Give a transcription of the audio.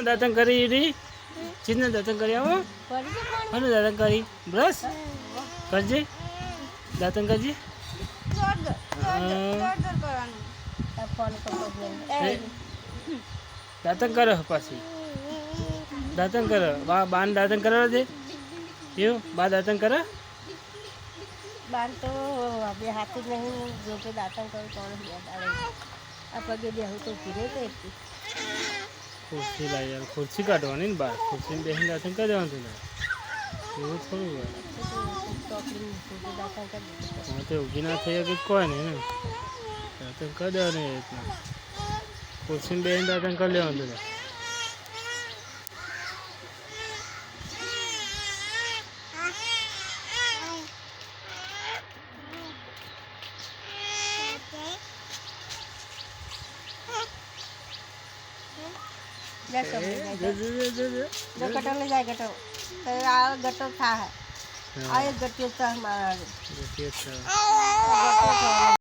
દાતન કરી રી ચીજને દાતન કરી આવો અને દાતન કરી બ્રશ કરજે દાતન કરજે દાતન કરો પાછી દાતન કરો બાન દાતન કરવા દે એવું બા દાતન કરો બાન તો હવે હાથ જ નહીં જો કે દાતન કરું કોણ યાદ આવે આ પગે બેહું તો ઉભી રહે તો ખુરશી લાવી યાર ખુરશી કાઢવાની ને બહાર ખુરશીને બેસીને દાતન કરી દેવાનું તું એવું થોડું હોય દાતન કરી હા તો ઊભી ના થઈ કે કોઈ નહીં ને દાતન કરી દેવાનું એ રીતના ખુરશીને બેસીને દાતન કરી લેવાનું તું गटर ले जाए गटर तो आ गटर था है आ एक गट्टी था हमारा ગટિયો